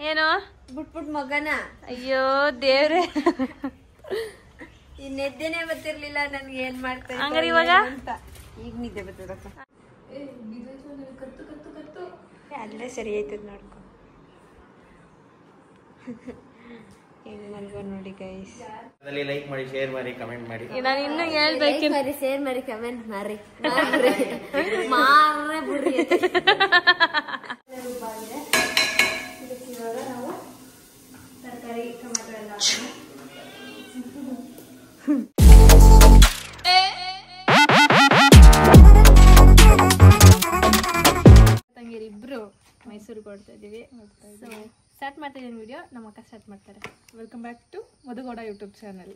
ಏನು ಬಿಟ್ಬಿಟ್ ಮಗನ. ಅಯ್ಯೋ ದೇವ್ರೆ, ನಿದ್ದೆನೆ ಬರ್ತಿರ್ಲಿಲ್ಲ ನನ್ಗೆ. ಏನ್ ಮಾಡ್ತಾ ಹಂಗಾರೆ ಇವಾಗ ಈಗ ನಿದ್ದೆ ಬರ್ತದಕ್ಕ. ಅಲ್ಲೇ ಸರಿ ಆಯ್ತದ ನೋಡ್ಕೊ. ಹೆಂಗ್ ಮಲ್ಗೋ ನೋಡಿ ಗೈಸ್. ಲೈಕ್ ಮಾಡಿ, ಶೇರ್ ಮಾಡಿ, ಕಮೆಂಟ್ ಮಾಡಿ. ನಾನು ಇನ್ನು ಹೇಳ್ಬೇಕು. ಶೇರ್ ಮಾಡಿ, ಕಮೆಂಟ್ ಮಾಡಿ, ಮಾರ್ರೆ ಬುರ್ರಿ. ಇವಾಗ ನಾವು ತರಕಾರಿ ಟೊಮೆಟೊ ಎಲ್ಲ ತಂಗಿಯರು ಇಬ್ರು ಮೈಸೂರಿಗೆ ಹೊಡ್ತಾ ಇದೀವಿ. ಸ್ಟಾರ್ಟ್ ಮಾಡ್ತಾ ಇದೀನಿ ವಿಡಿಯೋ. ನಮ್ಮ ಅಕ್ಕ ಸ್ಟಾರ್ಟ್ ಮಾಡ್ತಾರೆ. Welcome back to Madhu Gowda YouTube channel.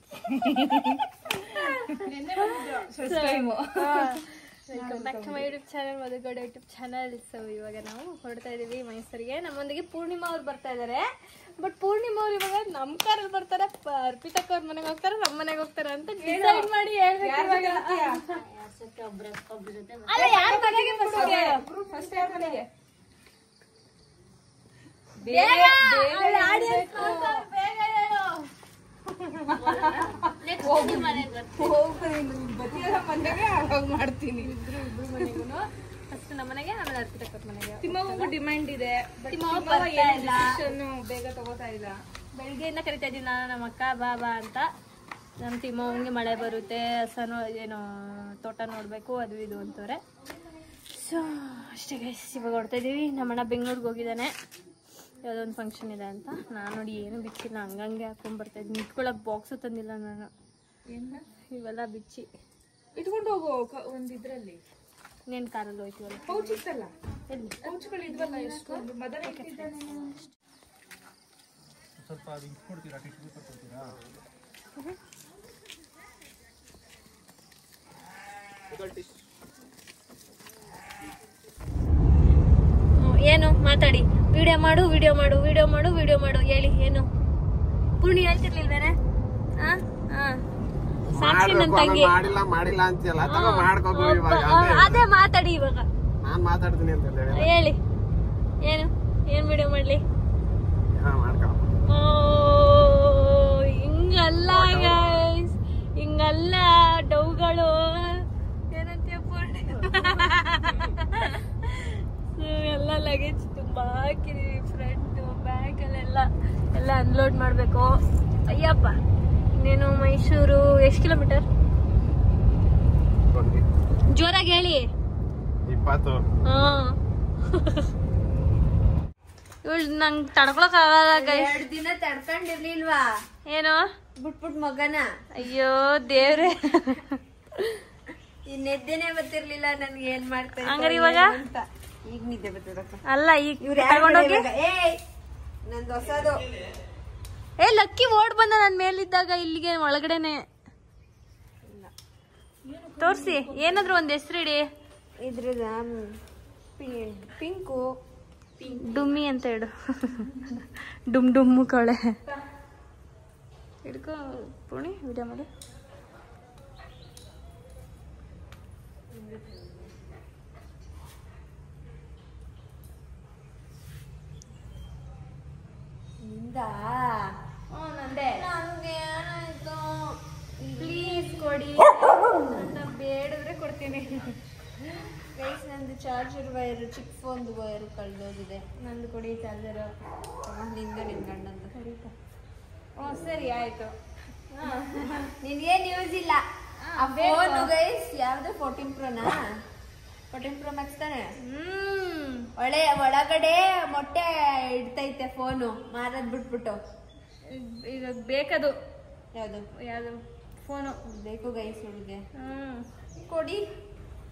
Welcome back to my YouTube channel, Madhu Gowda YouTube channel. So ಇವಾಗ ನಾವು ಹೊರಡ್ತಾ ಇದೀವಿ ಮೈಸೂರಿಗೆ. ನಮ್ಮೊಂದಿಗೆ ಪೂರ್ಣಿಮಾ ಅವ್ರು ಬರ್ತಾ ಇದಾರೆ. ಬಟ್ ಪೂರ್ಣಿಮಾ ಅವ್ರು ಇವಾಗ ನಮ್ಮ ಕಾರಲ್ಲಿ ಬರ್ತಾರೆ, ಅರ್ಪಿತಕ್ಕ ಅವ್ರ ಮನೆಗೆ ಹೋಗ್ತಾರೆ, ನಮ್ಮ ಮನೆಗೆ ಹೋಗ್ತಾರೆ ಅಂತ ಡಿಸೈಡ್ ಮಾಡಿ ಹೇಳ್ಬೇಕು. ಅಲ್ಲ, ಯಾರ ಮನೆಗೆ ಫಸ್ಟ್ ಯಾರ ಮನೆಗೆ? ಮಾಡ್ತೀನಿ ಫಸ್ಟ್ ನಮ್ಮನೆಗೆ, ಆಮೇಲೆ ಅರ್ಪಿತಕ್ಕ ಮನೆಗೆ. ತಿಮ್ಮವ್ವ ಡಿಮ್ಯಾಂಡ್ ಇದೆ, ಬೇಗ ತಗೋತಾ ಇಲ್ಲ. ಬೆಳಿಗ್ಗೆಯಿಂದ ಕರಿತಾ ಇದ್ದೀನಿ ನಾನು ನಮ್ಮ ಅಕ್ಕ ಬಾ ಬಾ ಅಂತ. ನಮ್ಮ ತಿಮ್ಮವ್ವಂಗೆ ಮಳೆ ಬರುತ್ತೆ, ಹಸನು ಏನೋ ತೋಟ ನೋಡ್ಬೇಕು ಅದು ಇದು ಅಂತವ್ರೆ. ಸೊ ಅಷ್ಟೇ ಗೈಸ್, ಇವಾಗ ಹೊಡ್ತಾ ಇದೀವಿ. ನಮ್ಮಣ್ಣ ಬೆಂಗಳೂರಿಗೆ ಹೋಗಿದ್ದಾನೆ, ಯಾವುದೋ ಒಂದು ಫಂಕ್ಷನ್ ಇದೆ ಅಂತ. ನಾನು ನೋಡಿ ಏನು ಬಿಚ್ಚಿಲ್ಲ, ಹಂಗಂಗೆ ಹಾಕೊಂಡ್ಬರ್ತಾ ಇದ್ದೀನಿ. ಇಟ್ಕೊಳಕ್ಕೆ ಬಾಕ್ಸು ತಂದಿಲ್ಲ ನಾನು. ಇವೆಲ್ಲ ಬಿಚ್ಚಿ ಇಟ್ಕೊಂಡು ಹೋಗೋ ಒಂದು ಇದ್ರಲ್ಲಿ. ನೀನು ಕಾರಲ್ಲಿ ಹೋಯ್ತೀವಲ್ಲ, ಪೌಚ್ ಇತ್ತಲ್ಲ, ಎಲ್ಲಿ ಪೌಚ್ಗಳು ಇದ್ವಲ್ಲ, ಎಷ್ಟು ಮದರ್ ಸ್ವಲ್ಪ ಕೊಡ್ತೀರಾ, ಟಿಶ್ಯೂ ಪೇಪರ್ ಕೊಡ್ತೀರಾ? ಏನು ಮಾತಾಡಿ. ವಿಡಿಯೋ ಮಾಡು, ವಿಡಿಯೋ ಮಾಡು, ವಿಡಿಯೋ ಮಾಡು, ವಿಡಿಯೋ ಮಾಡು ಹೇಳಿ. ಏನು ಪೂರ್ಣಿ ಹೇಳ್ತಿರ್ಲಿಲ್ವೇನೆ? ಸಾಕ್ಷಿ ನನ್ನ ತಂಗಿ ಮಾಡಿಲ್ಲ ಅಂತೀಯಲ್ಲ, ಮಾಡ್ಕೋಬೇಕು. ಅದೇ ಮಾತಾಡಿ ಇವಾಗ. ನಾನ್ ಮಾತಾಡ್ತೀನಿ ಅಂತ ಹೇಳಿ. ಏನು ವಿಡಿಯೋ ಮಾಡ್ಲಿ? ಹಿಂಗಲ್ಲ ಗೈಸ್, ಹಿಂಗಲ್ಲ ಡೌಗಳು. ಏನಂತೀಯ ಪೂರ್ಣಿ? ಎಲ್ಲ ಲಗೇಜ್ ತುಂಬಾ ಹಾಕಿದೀವಿ, ಫ್ರಂಟ್ ಬ್ಯಾಕ್ ಅಲ್ಲೆಲ್ಲ ಅನ್ಲೋಡ್ ಮಾಡ್ಬೇಕು. ಅಯ್ಯಪ್ಪ, ಇನ್ನೇನು ಮೈಸೂರು ಎಷ್ಟು ಕಿಲೋಮೀಟರ್? ಜೋರಾಗಿ ಹೇಳಿ. 20. ಇವಳು ನಂಗೆ ತಡ್ಕೊಳಕ್ ಆಗಲ್ಲ ಗೈಸ್. 2 ದಿನ ತಡ್ಕೊಂಡಿರ್ಲಿಲ್ವಾ? ಏನು ಬಿಟ್ಬಿಟ್ ಮಗನ. ಅಯ್ಯೋ ದೇವ್ರೆ, ನಿದ್ದೆನೆ ಬರ್ತಿರ್ಲಿಲ್ಲ ನನ್ಗೆ. ಏನ್ ಮಾಡ್ತಾ ಹಂಗಾರೆ ಇವಾಗ ಈಗ ನಿದ್ದೆ ಬರ್ತದಕ್ಕ. ಅಲ್ಲ, ಈಗ ತಗೊಂಡೋಗಿ. ನಂದು ಹೊಸದು. ಲಕ್ಕಿ ಓಡ್ ಬಂದ ನನ್ ಮೇಲಿದ್ದಾಗ ಇಲ್ಲಿಗೆ ಒಳಗಡೆನೆ. ತೋರ್ಸಿ, ಏನಾದ್ರು ಒಂದ್ ಹೆಸರು ಇಡಿ. ಇದ್ರದ ಪಿಂಕು ಡುಮ್ಮಿ ಅಂತ ಹೇಳು. ಡುಮ್ಮು ಕಳೆ ಹಿಡ್ಕೊ ಪುಣಿ. ವಿಡಿಯೋ ಮಾಡಿ. ನಂದೆ. ನಂಗೆ ಏನಾಯ್ತು ಪ್ಲೀಸ್ ಕೊಡಿ. ಬೇಡದ್ರೆ ಕೊಡ್ತೀನಿ. ಗೈಸ್, ನಂದು ಚಾರ್ಜರ್ ವೈರ್, ಚಿಕ್ಕ ಫೋನ್ದು ವೈರ್ ಕಳೆದೋಗಿದೆ. ನಂದು ಕೊಡಿ ಚಾರ್ಜರ್. ನಿಂದು ನಿನ್ ಗಂಡಂದು. ಸರಿ ಆಯ್ತು. ನಿನ್ಗೇನ್ ಯೂಸ್ ಇಲ್ಲ ಆ ಫೋನ್ ಗೈಸ್. ಯಾವ್ದು 14 ಪ್ರೋನಾ? 14 ಪ್ರೋ ಮ್ಯಾಕ್ಸ್ ತಾನೆ? ಒಳಗಡೆ ಮೊಟ್ಟೆ ಇಡ್ತೈತೆ ಫೋನು. ಮಾರದ್ ಬಿಟ್ಬಿಟ್ಟು ಈಗ ಬೇಕದು. ಯಾವ್ದು ಫೋನು ಬೇಕು ಗೈಸ್ ಹುಡುಗೆ. ಕೊಡಿ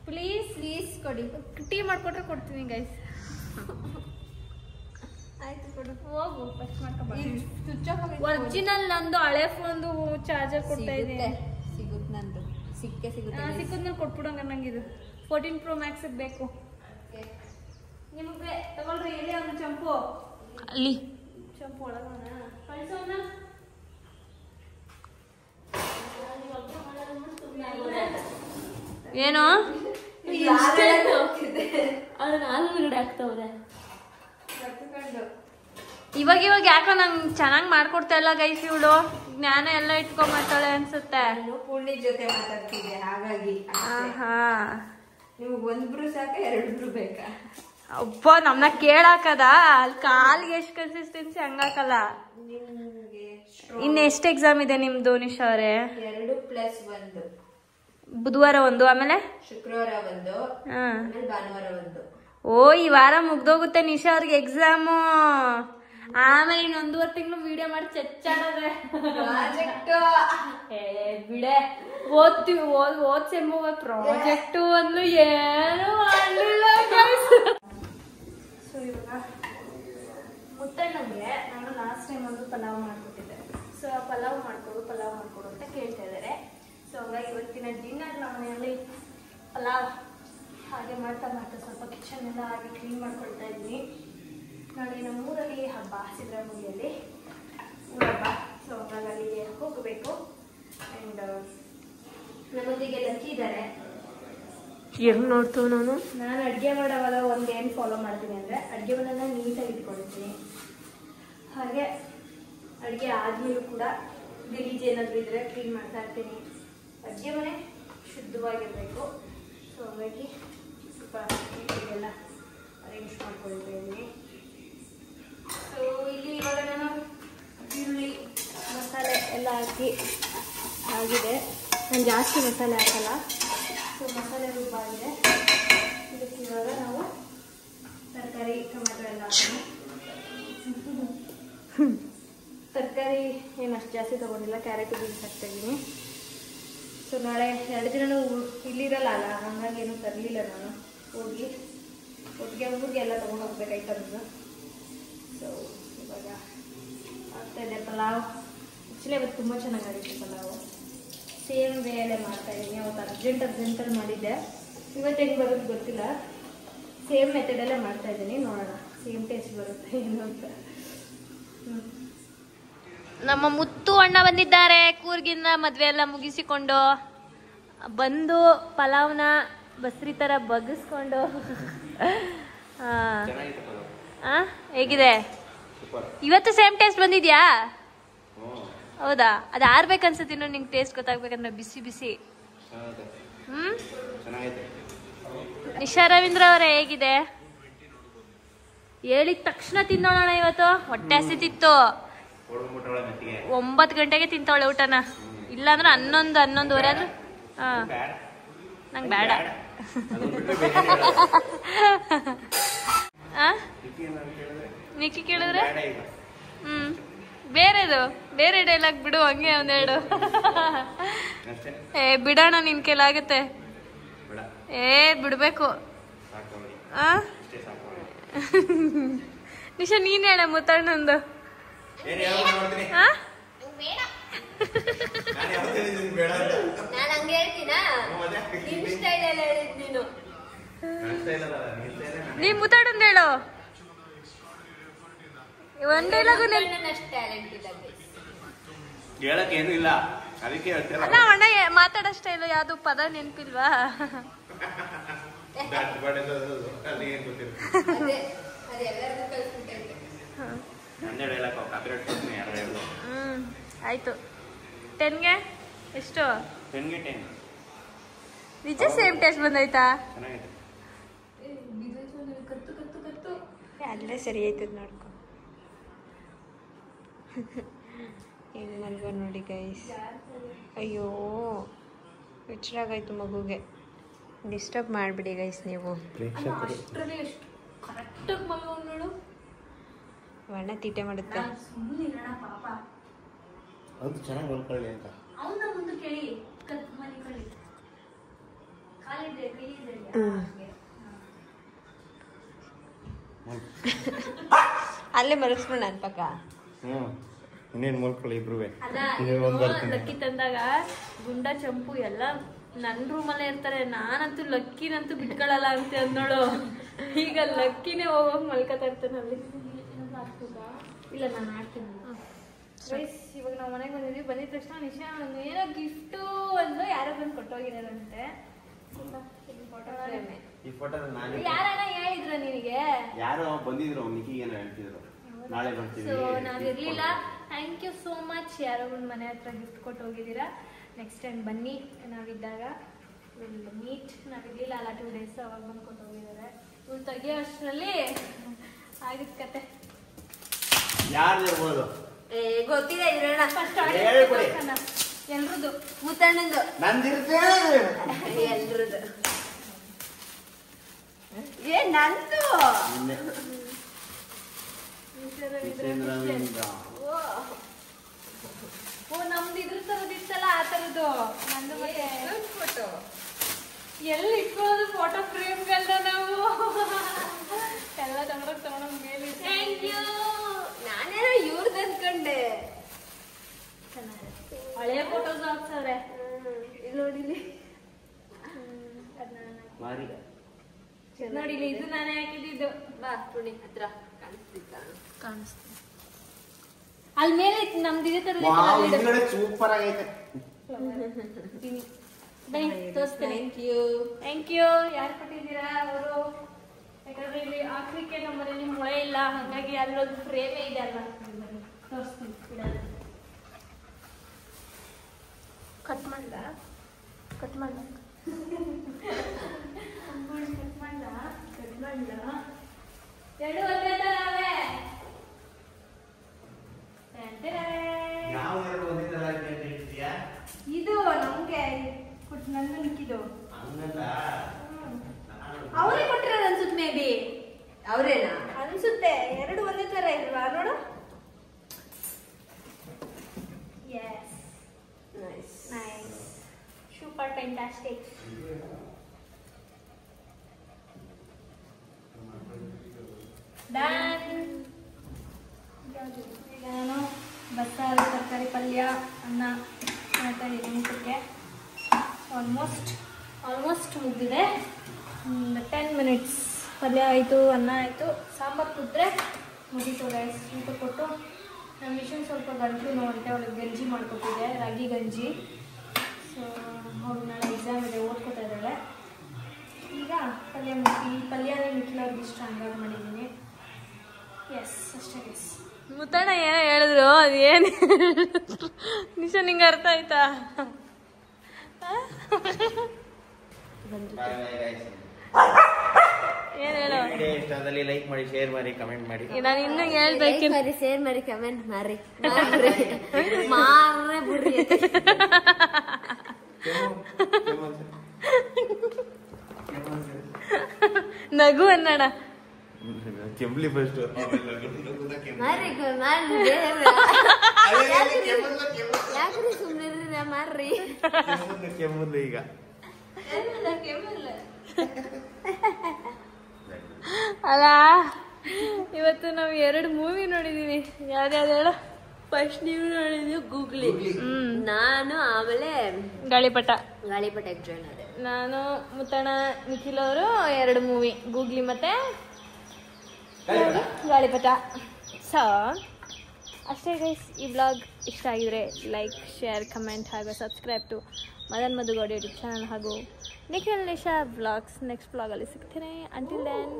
ಪ್ಲೀಸ್ ಕೊಡಿ. ಟೀ ಮಾಡ್ಕೊಟ್ರೆ ಕೊಡ್ತೀನಿ ಗೈಸ್. ಆಯ್ತು ಕೊಡು. ಹೋಗು ಫಸ್ಟ್ ಸ್ವಿಚ್ ಆಫ್ ಆಗಿದೆ. ಒರಿಜಿನಲ್ ನಂದು ಹಳೆ ಫೋನ್ದು ಚಾರ್ಜರ್ ಕೊಡ್ತಾ ಇದ್ದೀನಿ. ಸಿಗುತ್ತೆ ನಂದು. ಸಿಕ್ಕದ್ಮೇಲೆ ಕೊಟ್ಬಿಡಂಗ ನಂಗಿದು 14 ಪ್ರೋ ಮ್ಯಾಕ್ಸ್ ಬೇಕು. ನಿಮಗೆ ತಗೊಳ್ರಿ. ಎಲ್ಲಿ ಒಂದು ಚಂಪು ಅಲ್ಲಿ ಚಂಪು ಒಳಗೋಣ ಕಳ್ಸೋಣ. ಏನೋ ಅವ್ರು 4 ಆಗ್ತವ್ರೆ. ಇವಾಗ ಯಾಕೋ ನಂಗೆ ಚೆನ್ನಾಗಿ ಮಾಡ್ಕೊಡ್ತಾ ಇಲ್ಲ ಗೈಸ್ ಇವಳು. ಜ್ಞಾನ ಎಲ್ಲ ಇಟ್ಕೊಂಡ್ಬಿಡ್ತಾಳೆ ಅನ್ಸುತ್ತೆ. ಪೂರ್ಣಿ ಜೊತೆ ಮಾತಾಡ್ತಿದ್ದೆ ಹಾಗಾಗಿ. ನಿಮ್ಗೆ ಒಂದ್ಬ್ರು ಸಾಕ ಎರಡಿಬ್ರು ಬೇಕಾ? ಅಪ್ಪ ನಮ್ನ ಕೇಳಾಕದ ಅಲ್ಲಿ ಕಾಲ್ಗೆ ಎಷ್ಟು ಕನ್ಸಿಸ್ಟೆನ್ಸಿ ಹಂಗಾಕಲ್ಲ. ನಿಮ್ಗೆ ಇನ್ನು ಎಷ್ಟು ಎಕ್ಸಾಮ್ ಇದೆ ನಿಮ್ದು ನಿಶಾ ಅವರೇ? 2+1. ಬುಧವಾರ ಒಂದು, ಆಮೇಲೆ ಶುಕ್ರವಾರ ಒಂದು, ಆಮೇಲೆ ಭಾನುವಾರ ಒಂದು. ಓ ಈ ವಾರ ಮುಗ್ದೋಗುತ್ತೆ ನಿಶಾ ಅವ್ರಿಗೆ ಎಕ್ಸಾಮು. ಆಮೇಲೆ ಇನ್ನು 1.5 ತಿಂಗಳು ವಿಡಿಯೋ ಮಾಡಿ ಚಚ್ಚಾಡೋದೆ. ಬಿಡೆ ಓದ್ತೀವಿ ಓದ್ ಸೆಮ್ಮುವ ಪ್ರಾಜೆಕ್ಟು ಅಂದ್ಲು ಏನು ಮಾಡಲಿಲ್ಲ. ಸೊ ಇವಾಗ ಮುತ್ತಣ್ಣಂಗೆ ನಾನು ಲಾಸ್ಟ್ ಟೈಮ್ ಒಂದು ಪಲಾವ್ ಮಾಡ್ಕೊಟ್ಟಿದ್ದೆ. ಸೊ ಆ ಪಲಾವ್ ಮಾಡ್ಕೊಡು ಅಂತ ಕೇಳ್ತಾ ಇದ್ದಾರೆ. ಸೊ ಹಂಗಾಗಿ ಇವತ್ತಿನ ಡಿನ್ನರ್ ನಮ್ಮ ಮನೆಯಲ್ಲಿ ಪಲಾವ್ ಹಾಗೆ ಮಾಡ್ತಾ ಸ್ವಲ್ಪ ಕಿಚನ್ ಎಲ್ಲ ಹಾಗೆ ಕ್ಲೀನ್ ಮಾಡ್ಕೊಳ್ತಾ ಇದ್ದೀನಿ. ನಾಳೆ ನಮ್ಮ ಊರಲ್ಲಿ ಹಬ್ಬ, ಸಿದ್ದರಾಮಯ್ಯಲ್ಲಿ ಊರಹಬ್ಬ. ಸೊ ಹಾಗಾಗಿ ಅಲ್ಲಿಗೆ ಹೋಗಬೇಕು. ಆ್ಯಂಡ್ ನಮ್ಮೊಂದಿಗೆ ಲಕ್ಕಿ ಇದ್ದಾರೆ. ಹೆಂಗ್ ನೋಡ್ತೀವಿ ನಾನು ಅಡುಗೆ ಮಾಡೋವಾಗ ಏನು ಫಾಲೋ ಮಾಡ್ತೀನಿ ಅಂದರೆ ಅಡುಗೆ ಮನೆಯನ್ನ ನೀಟಾಗಿ ಇಟ್ಕೊಳ್ತೀನಿ. ಹಾಗೆ ಅಡುಗೆ ಆದ್ಮೇಲೂ ಕೂಡ ಗಲೀಜು ಏನಾದರೂ ಇದ್ರೆ ಕ್ಲೀನ್ ಮಾಡ್ತಾ ಇರ್ತೀನಿ. ಅಡುಗೆ ಮನೆ ಶುದ್ಧವಾಗಿರಬೇಕು. ಸೊ ಹಾಗಾಗಿ ಸ್ವಲ್ಪ ನೀಟಾಗೆಲ್ಲ ಅರೇಂಜ್ ಮಾಡ್ಕೊಳ್ತಾ ಇದ್ದೀನಿ. ಸೊ ಇಲ್ಲಿ ಇವಾಗ ನಾನು ಈರುಳ್ಳಿ ಮಸಾಲೆ ಎಲ್ಲ ಹಾಕಿ ಆಗಿದೆ. ನಾನು ಜಾಸ್ತಿ ಮಸಾಲೆ ಹಾಕಲ್ಲ. ಸೊ ಮಸಾಲೆ ರುಬ್ಬಾಗಿದೆ. ಇದಕ್ಕೆ ಇವಾಗ ನಾವು ತರಕಾರಿ ಟೊಮೆಟೊ ಎಲ್ಲ ಹಾಕೋಣ. ತರಕಾರಿ ಏನು ಅಷ್ಟು ಜಾಸ್ತಿ ತೊಗೊಂಡಿಲ್ಲ, ಕ್ಯಾರೆಟು ಬೀನ್ಸ್ ಹಾಕ್ತಾಯಿದ್ದೀನಿ. ಸೊ ನಾಳೆ 2 ದಿನ ಇಲ್ಲಿರಲ್ಲ ಅಲ್ಲ, ಹಾಗಾಗಿ ಏನೂ ತರಲಿಲ್ಲ ನಾನು. ಒಟ್ಟಿಗೆ ಊರಿಗೆ ಎಲ್ಲ ತೊಗೊಂಡು ಹೋಗ್ಬೇಕು ಐಟಮ್ಸು. ಸೊ ಇವಾಗ ಆಗ್ತಾಯಿದೆ ಪಲಾವ್. ಆ್ಯಕ್ಚುಲಿ ಅವತ್ತು ತುಂಬ ಚೆನ್ನಾಗಾಗಿತ್ತು ಪಲಾವು. ಸೇಮ್ ವೇಯಲ್ಲೇ ಮಾಡ್ತಾಯಿದ್ದೀನಿ. ಅವತ್ತು ಅರ್ಜೆಂಟಲ್ಲಿ ಮಾಡಿದ್ದೆ. ಇವತ್ತು ಹೆಂಗೆ ಬರೋದು ಗೊತ್ತಿಲ್ಲ. ಸೇಮ್ ಮೆಥಡಲ್ಲೇ ಮಾಡ್ತಾಯಿದ್ದೀನಿ. ನೋಡೋಣ ಸೇಮ್ ಟೇಸ್ಟ್ ಬರುತ್ತೆ ಏನು ಅಂತ. ನಮ್ಮ ಮುತ್ತು ಅಣ್ಣ ಬಂದಿದ್ದಾರೆ. ಕೂರ್ಗಿಂದ ಮದುವೆ ಎಲ್ಲ ಮುಗಿಸಿಕೊಂಡು ಬಂದು ಪಲಾವ್ನ ಬಸ್ರಿ ಥರ ಬಗ್ಗಿಸ್ಕೊಂಡು. ಹೇಗಿದೆ ಇವತ್ತು? ಸೇಮ್ ಟೇಸ್ಟ್ ಬಂದಿದ್ಯಾ? ಹೌದಾ? ಅದು ಆರ್ಬೇಕನ್ಸುತ್ತೆ. ಇನ್ನು ನಿಂಗೆ ಟೇಸ್ಟ್ ಗೊತ್ತಾಗ್ಬೇಕಂದ್ರೆ ಬಿಸಿ. ನಿಶಾ ರವೀಂದ್ರ ಅವರೇ ಹೇಗಿದೆ? ಹೇಳಿದ ತಕ್ಷಣ ತಿನ್ನೋಣ. ಇವತ್ತು ಹೊಟ್ಟೆ ಹಸಿತಿತ್ತು. 9 ಗಂಟೆಗೆ ತಿಂತಾವಳೆ ಊಟನ. ಇಲ್ಲಾಂದ್ರೆ 11-11:30 ಆದ್ರೂ ನಂಗೆ ಬೇಡ. ನಿಕ್ಕಿ ಕೇಳಿದ್ರೆ ಬೇರೆ ಡೈಲಾಗ್ ಬಿಡು. ಹಂಗೆ ಒಂದೆರಡು ಬಿಡೋಣ. ನಿನ್ ಕೈಲಾಗತ್ತೆ. ಬಿಡ್ಬೇಕು. ನಿಶಾ ನೀನ್ ಹೇಳ ಮುತ್ತಣ್ಣಂದು. ನೀ ಮುತ್ತಾಡಂದ ಹೇಳು. ಒಂದ್ ಡೈಲಾಗು ಹೇಳಕ್ಕೇನು ಇಲ್ಲ, ಅದಕ್ಕೆ ಅಲ್ಲ ಅಣ್ಣ ಮಾತಾಡೋ ಸ್ಟೈಲು ಯಾವ್ದು ಪದ ನೆನ್ಪಿಲ್ವಾ? ಆಯ್ತು. 10ಗೆ ಎಷ್ಟು? 10ಗೆ 10. ನಿಜ ಸೇಮ್ ಟೇಸ್ಟ್ ಬಂದೈತಾ? ಅಲ್ಲೇ ಸರಿ ಆಯ್ತದ ನೋಡ್ಕೊ. ಹೆಂಗ್ ಮಲ್ಗೋ ನೋಡಿ ಗೈಸ್. ಅಯ್ಯೋ ಎಚ್ಚರಾಗಾಯ್ತು ಮಗುಗೆ. ಡಿಸ್ಟರ್ಬ್ ಮಾಡಿಬಿಡಿ ಗೈಸ್ ನೀವು. ಬಣ್ಣ ತೀಟೆ ಮಾಡುತ್ತೆ. ಅದು ಚೆನ್ನಾಗಿ ಹೊಲ್ಕೊಳ್ಳಿ ಅಂತ. ಅಲ್ಲೇ ಮಲಗಿಸ್ಬಿಡ ನನ್ನ ಪಕ್ಕ. ಇನ್ನೇನು ಮಲ್ಕೊಳ್ಳಿ ಇಬ್ರು. ಲಕ್ಕಿ ತಂದಾಗ ಗುಂಡ ಚಂಪು ಎಲ್ಲ ನನ್ನ ರೂಮಲ್ಲೇ ಇರ್ತಾರೆ. ನಾನಂತೂ ಲಕ್ಕಿನಂತೂ ಬಿಟ್ಕೊಳ್ಳಲ್ಲ ಅಂತ ಅಂದೋಳು. ಈಗ ಲಕ್ಕಿನೇ ಹೋಗೋಗಿ ಮಲ್ಕೋತಾ ಇರ್ತಾನೆ ಅಲ್ಲಿ. ಇಲ್ಲ ನಾನು ಆಡ್ತೀನಿ. ಇವಾಗ ನಾವು ಮನೆಗೆ ಬಂದಿದ್ದ ತಕ್ಷಣ ನಿಶಾ ಏನೋ ಗಿಫ್ಟು ಅಂದ್ರು. ಯಾರೋ ಬಂದು ಕೊಟ್ಟೋಗಿದಾರಂತೆ. ಈ ಫೋಟೋ ಯಾರಣ್ಣ ಹೇಳಿದ್ರ ನಿನಗೆ? ಯಾರೋ ಬಂದಿದ್ರು, ನಿಖಿಗೆ ಏನೋ ಹೇಳ್ತಿದ್ರು. ನಾಳೆ ಬರ್ತೀವಿ. ಸೊ ನಾವಿರ್ಲಿಲ್ಲ. Thank you so much. ಯಾರೋ ಒಂದು ಮನೆ ಹತ್ರ ಗಿಫ್ಟ್ ಕೊಟ್ಟು ಹೋಗಿದ್ದೀರಾ. ನೆಕ್ಸ್ಟ್ ಟೈಮ್ ಬನ್ನಿ, ನಾವಿದ್ದಾಗ ವಿಲ್ ಮೀಟ್. ನಾವಿರ್ಲಿಲ್ಲ ಅಲ್ಲ 2 days, ಅವಾಗ ಬಂದು ಕೊಟ್ಟು ಹೋಗಿದ್ದಾರೆ. ಇವ್ರು ತೆಗಿಯೋ ಅಷ್ಟರಲ್ಲಿ ಆಗಿದ್ ಕತೆ. ಯಾರು ಇರ್ಬೋದು? ಗೊತ್ತಿದೆ ಇರೋಣ. ಫಸ್ಟ್ ಹೇಳ್ಬಿಡಿ. ಎಲ್ರದ್ದು ಮುತ್ತಣ್ಣಂದು ನಂದಿರುತ್ತೆ. ಎಲ್ರದ್ದು ನಂದು. ನಿನ್ನೆ ಜಿತೇಂದ್ರವಿಂದ. ಓ ನಮ್ದು ಇದ್ರ ತರದಿತ್ತಲ್ಲ, ಆ ತರದ್ದು ನಂದು. ಮತ್ತೆ ಫೋಟೋ ಎಲ್ಲಿ ಇಟ್ಕೊಳ್ಳೋದು ಫೋಟೋ ಫ್ರೇಮ್ಗಳನ್ನ ನಾವು ಎಲ್ಲ ತಗೊಂಡೋಗಿ ಮೇಲೆ. Thank you. ನಾನೇನೋ ಇವ್ರದ್ದು ಅಂದ್ಕೊಂಡೆ. ಹಳೆಯ ಫೋಟೋಸ್ ಹಾಕ್ಸವ್ರೆ. ಇಲ್ಲಿ ನೋಡಿಲಿ ಮಾರಿ ನೋಡಿಲಿ, ಇದು ನಾನೇ ಹಾಕಿದ್ದು. ಬಾ ಪುಣಿ ಹತ್ರ ಕಾಣಿಸ್ತಿದ್ದ. ಅಲ್ಲಿ ಮೇಲೆ ನಮ್ದು ಇದೇ ತರ ಹಿಂದ್ಗಡೆ ಸೂಪರ್ ಆಗೈತೆ. ಬನ್ನಿ ತೋರಿಸ್ತೀನಿ. Thank you. ಯಾರು ಕೊಟ್ಟಿದ್ದೀರಾ ಅವರು? ಯಾಕಂದ್ರೆ ಇಲ್ಲಿ ಹಾಕ್ಲಿಕ್ಕೆ ನಮ್ಮ ಮನೇಲಿ ಮೊಳೆ ಇಲ್ಲ, ಹಾಗಾಗಿ ಅಲ್ಲೊಂದು ಫ್ರೇಮೇ ಇದೆ ಅಲ್ವಾ, ತೋರಿಸ್ತೀನಿ. ಕಟ್ ಮಾಡ್ದ ಕಟ್ ಮಾಡ್ದ ಎರಡು ಒಂದೇ ತರವೇ. ಯಾವ ಎರಡು ಒಂದೇ ತರ ಆಗಿದೆ ಅಂತ ಹೇಳ್ತೀಯಾ? ಇದು ನಮ್ಗೆ ನಂದು ನಿಕ್ಕಿದ್ದು ಹಂಗಲ್ಲ, ಅವರೇ ಕೊಟ್ಟಿರೋದು ಅನ್ಸುತ್ತೆ. ಮೇ ಬಿ ಅವ್ರೇನಾ ಅನ್ಸುತ್ತೆ. ಎರಡು ಒಂದೇ ತರ ಇಲ್ವಾ ನೋಡು. Yes, nice nice, super fantastic. Done. ಈಗ ನಾನು ಬಸ್ಸಾರು, ತರಕಾರಿ ಪಲ್ಯ, ಅನ್ನ ಮಾಡ್ತಾ ಇದ್ದೀನಿ. ಊಟಕ್ಕೆ ಆಲ್ಮೋಸ್ಟ್ ಮುಗಿದಿದೆ. 10 minutes. ಪಲ್ಯ ಆಯಿತು, ಅನ್ನ ಆಯಿತು, ಸಾಂಬಾರು ಕುದ್ರೆ ಮುಗೀತು ಗೈಸ್. ಊಟ ಕೊಟ್ಟು ನಮ್ಮ ಮಿಷನ್ ಸ್ವಲ್ಪ ಗಂಟಲು ನೋವಂತೆ, ಅವಳಿಗೆ ಗಂಜಿ ಮಾಡ್ಕೊಟ್ಟಿದ್ದೆ, ರಾಗಿ ಗಂಜಿ. ಸೊ ಅವ್ಳು ನಾಳೆ ಎಕ್ಸಾಮ್ ಇದೆ, ಓದ್ಕೋತಾ ಇದ್ದಾಳೆ. ಈಗ ಪಲ್ಯ ಮುಗಿ, ಈ ಪಲ್ಯನೇ ಮಿಕ್ಕಿಲವ್ರಿಗೆ ಇಷ್ಟ, ಹಂಗಾಗಿ ಮಾಡಿದ್ದೀನಿ. ಎಸ್, ಅಷ್ಟೇ ಗೈಸ್. ಮುತ್ತಣ್ಣ ಏನೋ ಹೇಳಿದ್ರು, ಅದು ಏನು ನಿಶಾ ನಿಂಗೆ ಅರ್ಥ ಆಯ್ತಾ? ಏನ್ ಹೇಳೋ? ವಿಡಿಯೋ ಇಷ್ಟ ಆದಲ್ಲಿ ಲೈಕ್ ಮಾಡಿ, ಶೇರ್ ಮಾಡಿ, ಕಮೆಂಟ್ ಮಾಡಿ. ನಾನು ಇನ್ನೂ ಹೇಳ್ಬೇಕು. ಶೇರ್ ಮಾಡಿ, ಕಮೆಂಟ್ ಮಾಡಿ, ಮಾರ್ರೆ ಬುರ್ರಿ. ನಗು ಅನ್ನೋಣ. ಕೆಂಬ್ಲಿ ಫಸ್ಟ್ ಯಾಕ್ರಿ ಸುಮ್ಮನೆ ಮಾರ್ರಿ. ಕೆಮ್ಮುದು ಈಗ ಅಲ್ಲ, ಇವತ್ತು ನಾವು 2 ಮೂವಿ ನೋಡಿದೀವಿ. ಯಾವ್ದಾವ್ದು ಹೇಳ? ಫಸ್ಟ್ ನೀವು ನೋಡಿದ್ವಿ ಗೂಗ್ಲಿ, ನಾನು ಆಮೇಲೆ ಗಾಳಿಪಟ ಜಾಯ್ನ್ ಆದೆ. ನಾನು, ಮುತ್ತಣ್ಣ, ನಿಖಿಲ್ ಅವರು 2 ಮೂವಿ, ಗೂಗ್ಲಿ ಮತ್ತೆ ಗಾಳಿಪಟ. ಸೊ ಅಷ್ಟೇ ಗೈಸ್. ಈ ಬ್ಲಾಗ್ ಇಷ್ಟ ಆಗಿದ್ರೆ ಲೈಕ್, ಶೇರ್, ಕಮೆಂಟ್ ಹಾಗೂ subscribe to Madan Madhu Gowda YouTube channel ಹಾಗೂ ನಿಖಿಲ್ ನಿಶಾ ಬ್ಲಾಗ್ಸ್. ನೆಕ್ಸ್ಟ್ ಬ್ಲಾಗಲ್ಲಿ ಸಿಗ್ತೀನಿ. ಅಂಟಿಲ್ ದೆನ್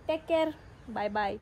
ಟೇಕ್ ಕೇರ್, ಬಾಯ್ ಬಾಯ್.